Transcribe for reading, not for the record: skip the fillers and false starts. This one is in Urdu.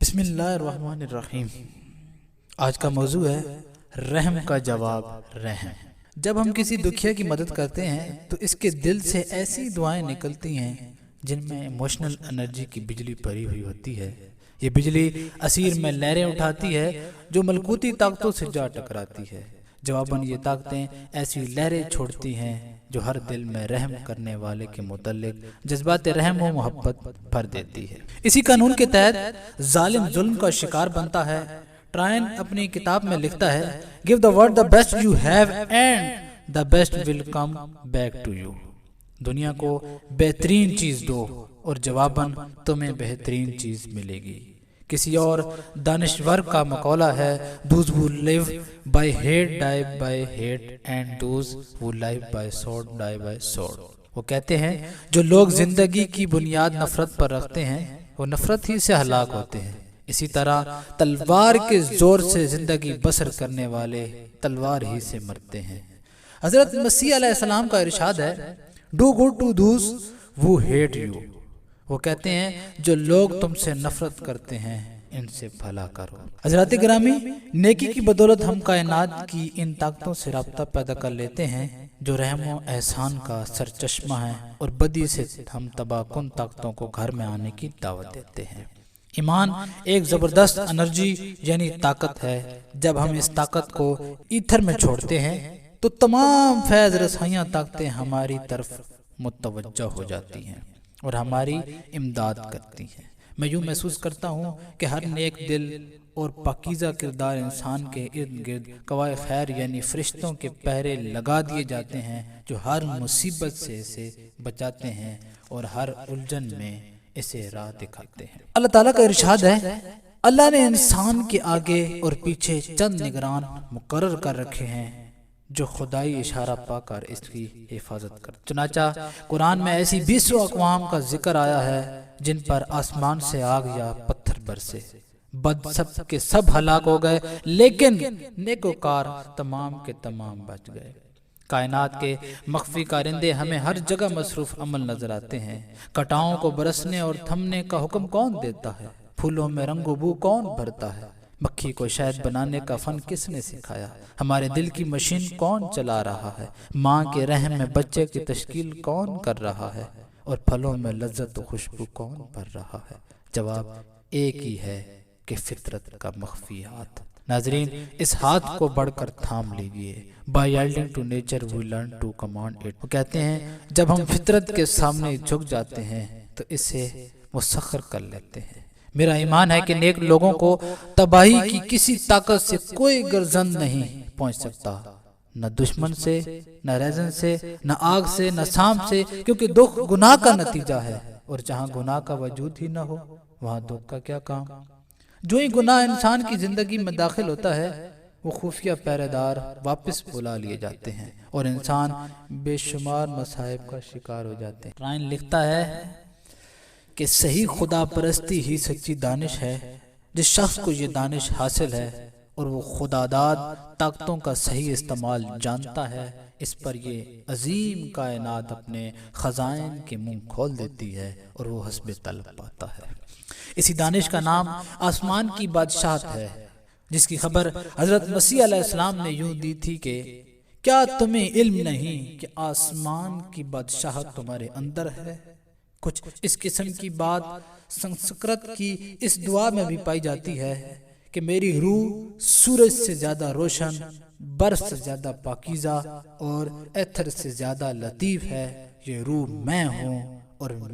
بسم اللہ الرحمن الرحیم۔ آج کا موضوع ہے رحم کا جواب رحم۔ جب ہم کسی دکھیا کی مدد کرتے ہیں تو اس کے دل سے ایسی دعائیں نکلتی ہیں جن میں ایموشنل انرجی کی بجلی بھری ہوئی ہوتی ہے۔ یہ بجلی اسیر میں لہریں اٹھاتی ہے جو ملکوتی طاقتوں سے جا ٹکراتی ہے۔ جواباً یہ طاقتیں ایسی لہریں چھوڑتی ہیں جو ہر دل میں رحم کرنے والے کے متعلق جذبات رحم و محبت بھر دیتی ہے۔ اسی قانون کے تحت ظالم ظلم کا شکار بنتا ہے۔ ٹرائن اپنی کتاب میں لکھتا ہے Give the world the best you have and the best will come back to you۔ دنیا کو بہترین چیز دو اور جواباً تمہیں بہترین چیز ملے گی۔ کسی اور دانشور کا مقولہ ہے Those who live by hate die by hate and those who live by sword die by sword۔ وہ کہتے ہیں جو لوگ زندگی کی بنیاد نفرت پر رکھتے ہیں وہ نفرت ہی سے ہلاک ہوتے ہیں، اسی طرح تلوار کے زور سے زندگی بسر کرنے والے تلوار ہی سے مرتے ہیں۔ حضرت مسیح علیہ السلام کا ارشاد ہے Do good to those who hate you۔ وہ کہتے ہیں جو لوگ تم سے نفرت کرتے ہیں ان سے بھلا کرو۔ حضرات گرامی، نیکی کی بدولت ہم کائنات کی ان طاقتوں سے رابطہ پیدا کر لیتے ہیں جو رحم و احسان کا سرچشمہ ہیں، اور بدی سے ہم تباہ کن طاقتوں کو گھر میں آنے کی دعوت دیتے ہیں۔ ایمان ایک زبردست انرجی یعنی طاقت ہے۔ جب ہم اس طاقت کو ایتھر میں چھوڑتے ہیں تو تمام فیض رسائیاں طاقتیں ہماری طرف متوجہ ہو جاتی ہیں اور ہماری امداد کرتی ہیں۔ میں یوں محسوس کرتا ہوں کہ ہر نیک دل اور پاکیزہ کردار انسان کے ارد گرد قوائے خیر یعنی فرشتوں کے پہرے لگا دیے جاتے ہیں جو ہر مصیبت سے اسے بچاتے ہیں اور ہر الجھن میں اسے راہ دکھاتے ہیں۔ اللہ تعالیٰ کا ارشاد ہے اللہ نے انسان کے آگے اور پیچھے چند نگران مقرر کر رکھے ہیں جو خدائی اشارہ پا کر اس کی حفاظت کرتے۔ چنانچہ قرآن میں ایسی 20 اقوام کا ذکر آیا ہے جن پر آسمان سے آگ یا پتھر برسے، بد سب کے سب ہلاک ہو گئے لیکن نیکوکار تمام کے تمام بچ گئے۔ کائنات کے مخفی کارندے ہمیں ہر جگہ مصروف عمل نظر آتے ہیں۔ کٹاؤں کو برسنے اور تھمنے کا حکم کون دیتا ہے؟ پھولوں میں رنگ و بو کون بھرتا ہے؟ مکھی کو شہد بنانے کا فن کس نے سکھایا؟ ہمارے دل کی مشین کون چلا رہا ہے؟ ماں کے رحم میں بچے کی تشکیل کون کر رہا ہے؟ اور پھلوں میں لذت و خوشبو کون بھر رہا ہے؟ جواب ایک ہی ہے کہ فطرت کا مخفی ہاتھ۔ ناظرین، اس ہاتھ کو بڑھ کر تھام لیجئے۔ By yielding to nature we learn to command it۔ وہ کہتے ہیں جب ہم فطرت کے سامنے جھک جاتے ہیں تو اسے مسخر کر لیتے ہیں۔ میرا ایمان ہے کہ نیک لوگوں کو تباہی کی کسی طاقت سے کوئی گرزند نہیں پہنچ سکتا، نہ دشمن سے، نہ ریزن سے، نہ آگ سے، نہ سانپ سے، کیونکہ دکھ گناہ کا نتیجہ ہے، اور جہاں گناہ کا وجود ہی نہ ہو وہاں دکھ کا کیا کام۔ جو ہی گناہ انسان کی زندگی میں داخل ہوتا ہے وہ خفیہ پہرے دار واپس بلا لیے جاتے ہیں اور انسان بے شمار مصائب کا شکار ہو جاتے ہیں۔ رائن لکھتا ہے کہ صحیح خدا پرستی ہی سچی دانش ہے۔ جس شخص کو یہ دانش حاصل ہے اور وہ خداداد طاقتوں کا صحیح استعمال جانتا ہے، اس پر یہ عظیم کائنات اپنے خزائن کے منہ کھول دیتی ہے اور وہ حسب طلب پاتا ہے۔ اسی دانش کا نام آسمان کی بادشاہت ہے، جس کی خبر حضرت مسیح علیہ السلام نے یوں دی تھی کہ کیا تمہیں علم نہیں کہ آسمان کی بادشاہت تمہارے اندر ہے؟ کچھ اس قسم کی بات سنسکرت کی اس دعا میں بھی پائی جاتی ہے کہ میری روح سورج سے زیادہ روشن، برف سے زیادہ پاکیزہ اور ایتھر سے زیادہ لطیف ہے۔ یہ روح میں ہوں اور میں